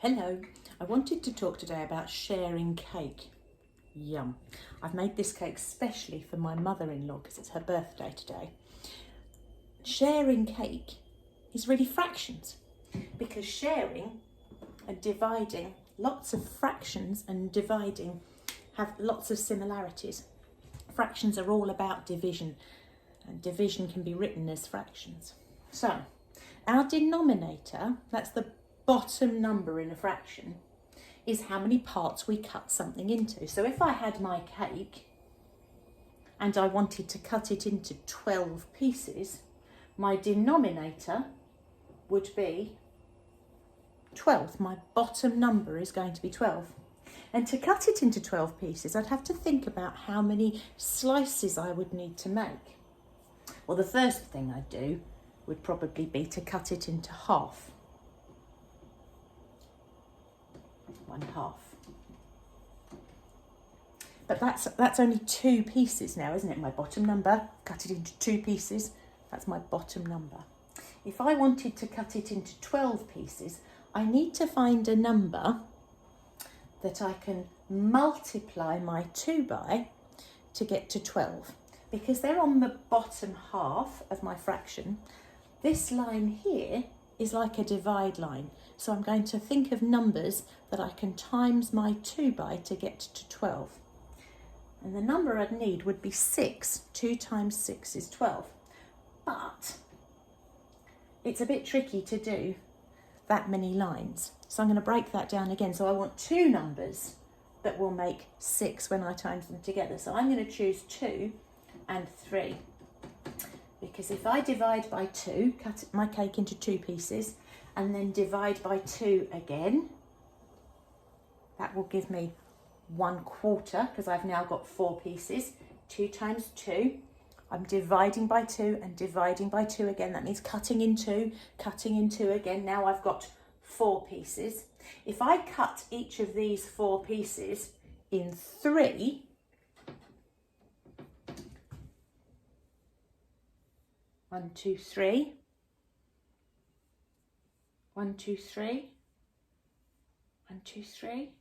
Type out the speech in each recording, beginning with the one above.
Hello, I wanted to talk today about sharing cake. Yum. I've made this cake specially for my mother-in-law because it's her birthday today. Sharing cake is really fractions because sharing and dividing, lots of fractions and dividing have lots of similarities. Fractions are all about division and division can be written as fractions. So our denominator, that's the bottom number in a fraction, is how many parts we cut something into. So if I had my cake and I wanted to cut it into 12 pieces, my denominator would be 12. My bottom number is going to be 12. And to cut it into 12 pieces, I'd have to think about how many slices I would need to make. Well, the first thing I'd do would probably be to cut it into half. 1/2. But that's only 2 pieces now, isn't it? My bottom number, cut it into 2 pieces, that's my bottom number. If I wanted to cut it into 12 pieces, I need to find a number that I can multiply my 2 by to get to 12, because they're on the bottom half of my fraction. This line here is like a divide line. So I'm going to think of numbers that I can times my 2 by to get to 12. And the number I'd need would be 6. 2 times 6 is 12. But it's a bit tricky to do that many lines. So I'm going to break that down again. So I want 2 numbers that will make 6 when I times them together. So I'm going to choose 2 and 3. Because if I divide by 2, cut my cake into 2 pieces, and then divide by 2 again, that will give me 1/4, because I've now got 4 pieces. 2 times 2, I'm dividing by 2 and dividing by 2 again. That means cutting in 2 again. Now I've got 4 pieces. If I cut each of these 4 pieces in 3, 1, 2, 3, 1, 2, 3, 1, 2, 3,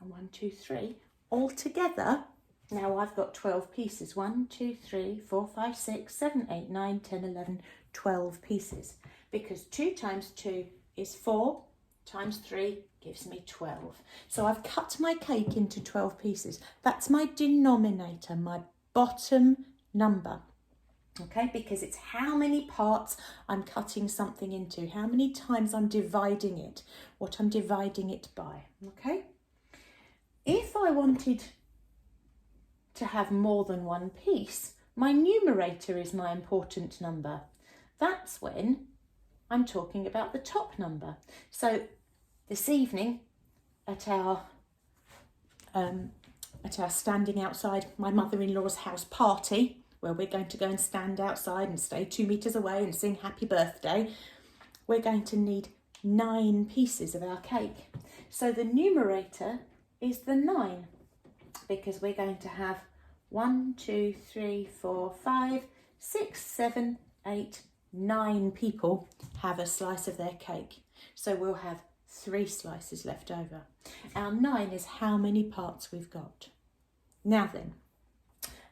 and 1, 2, 3. All together, now I've got 12 pieces. 1, 2, 3, 4, 5, 6, 7, 8, 9, 10, 11, 12 pieces. Because 2 times 2 is 4, times 3 gives me 12. So I've cut my cake into 12 pieces. That's my denominator, my bottom number. Okay, because it's how many parts I'm cutting something into, how many times I'm dividing it, what I'm dividing it by, okay? If I wanted to have more than one piece, my numerator is my important number. That's when I'm talking about the top number. So this evening at our standing outside my mother-in-law's house party, where we're going to go and stand outside and stay 2 meters away and sing happy birthday, we're going to need 9 pieces of our cake. So the numerator is the 9, because we're going to have 1, 2, 3, 4, 5, 6, 7, 8, 9 people have a slice of their cake. So we'll have 3 slices left over. Our 9 is how many parts we've got. Now then,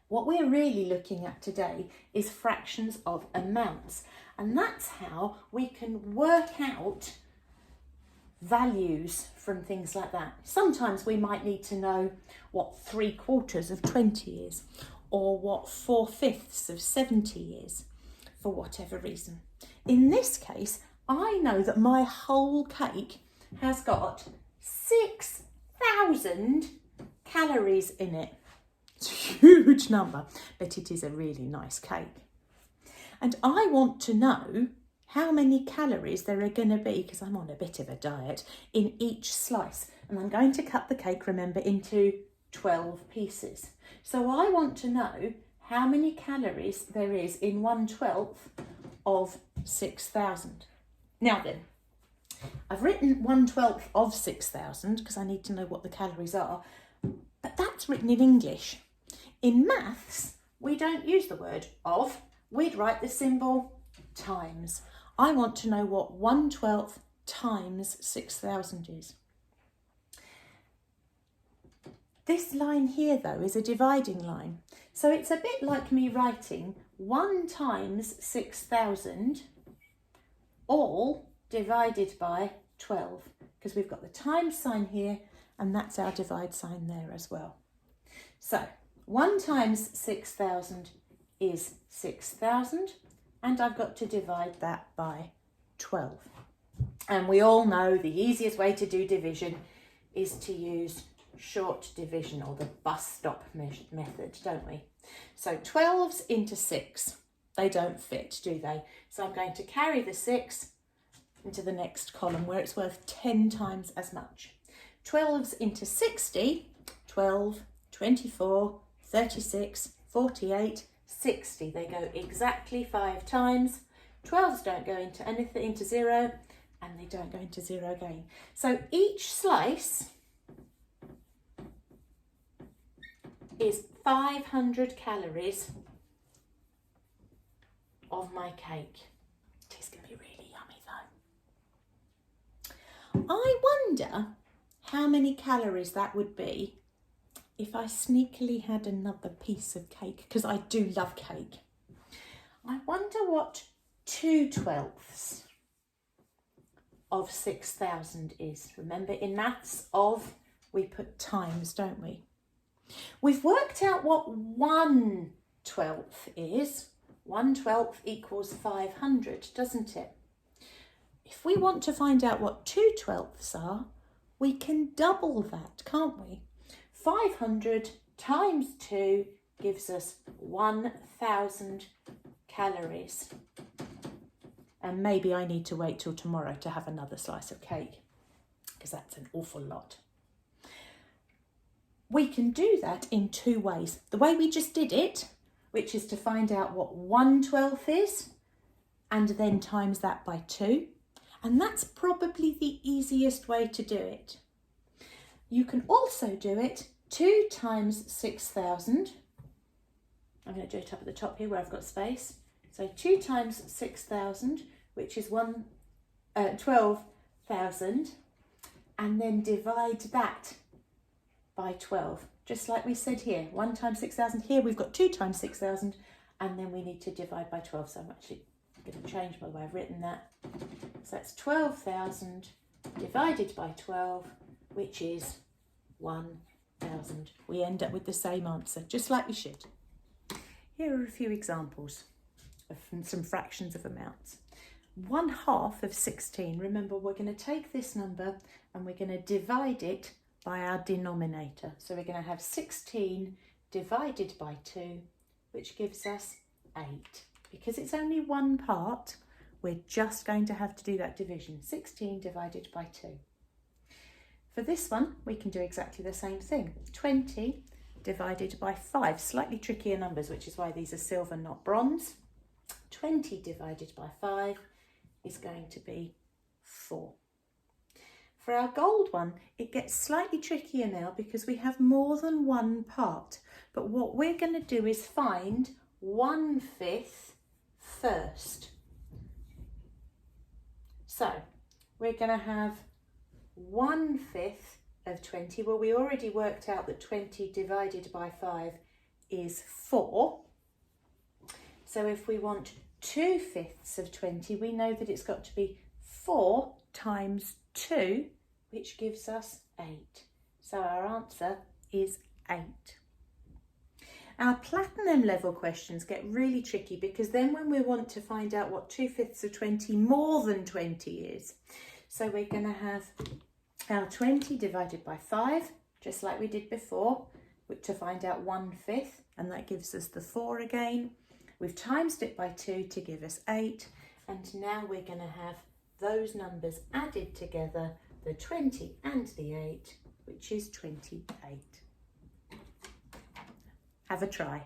what we're really looking at today is fractions of amounts, and that's how we can work out values from things like that. Sometimes we might need to know what 3/4 of 20 is, or what 4/5 of 70 is, for whatever reason. In this case, I know that my whole cake has got 6,000 calories in it. It's a huge number, but it is a really nice cake. And I want to know how many calories there are going to be, because I'm on a bit of a diet, in each slice. And I'm going to cut the cake, remember, into 12 pieces. So I want to know how many calories there is in 1/12 of 6,000. Now then, I've written 1/12 of 6,000 because I need to know what the calories are, but that's written in English. In maths, we don't use the word of, we'd write the symbol times. I want to know what 1/12 times 6,000 is. This line here though is a dividing line. So it's a bit like me writing 1 times 6,000 all divided by 12, because we've got the times sign here and that's our divide sign there as well. So 1 times 6,000 is 6,000, and I've got to divide that by 12. And we all know the easiest way to do division is to use short division, or the bus stop method, don't we? So 12s into 6, they don't fit, do they? So I'm going to carry the 6 into the next column where it's worth 10 times as much. 12s into 60, 12, 24, 36, 48, 60. They go exactly 5 times. 12s don't go into 0, and they don't go into 0 again. So each slice is 500 calories of my cake. It is going to be really yummy though. I wonder how many calories that would be if I sneakily had another piece of cake, because I do love cake. I wonder what 2/12 of 6,000 is. Remember, in maths we put times, don't we? We've worked out what 1/12 is. 1/12 equals 500, doesn't it? If we want to find out what 2/12 are, we can double that, can't we? 500 times 2 gives us 1,000 calories. And maybe I need to wait till tomorrow to have another slice of cake, because that's an awful lot. We can do that in 2 ways. The way we just did it, which is to find out what 1/12 is, and then times that by 2. And that's probably the easiest way to do it. You can also do it 2 times 6,000. I'm going to do it up at the top here where I've got space. So 2 times 6,000, which is 12,000, and then divide that by 12, just like we said here. 1 times 6,000. Here we've got 2 times 6,000, and then we need to divide by 12. So I'm actually going to change by the way I've written that. So that's 12,000 divided by 12, which is 1,000. We end up with the same answer, just like we should. Here are a few examples of some fractions of amounts. 1/2 of 16. Remember, we're going to take this number and we're going to divide it by our denominator. So we're going to have 16 divided by 2, which gives us 8. Because it's only one part, we're just going to have to do that division. 16 divided by 2. For this one, we can do exactly the same thing. 20 divided by 5. Slightly trickier numbers, which is why these are silver, not bronze. 20 divided by 5 is going to be 4. For our gold one, it gets slightly trickier now because we have more than one part. But what we're going to do is find 1/5 first. So we're going to have 1/5 of 20. Well, we already worked out that 20 divided by 5 is 4. So if we want 2/5 of 20, we know that it's got to be 4 times 2, which gives us 8. So our answer is 8. Our platinum level questions get really tricky because then when we want to find out what 2/5 of 20 more than 20 is, so we're going to have our 20 divided by 5, just like we did before, to find out 1/5, and that gives us the 4 again. We've timesed it by 2 to give us 8, and now we're going to have those numbers added together, the 20 and the 8, which is 28. Have a try.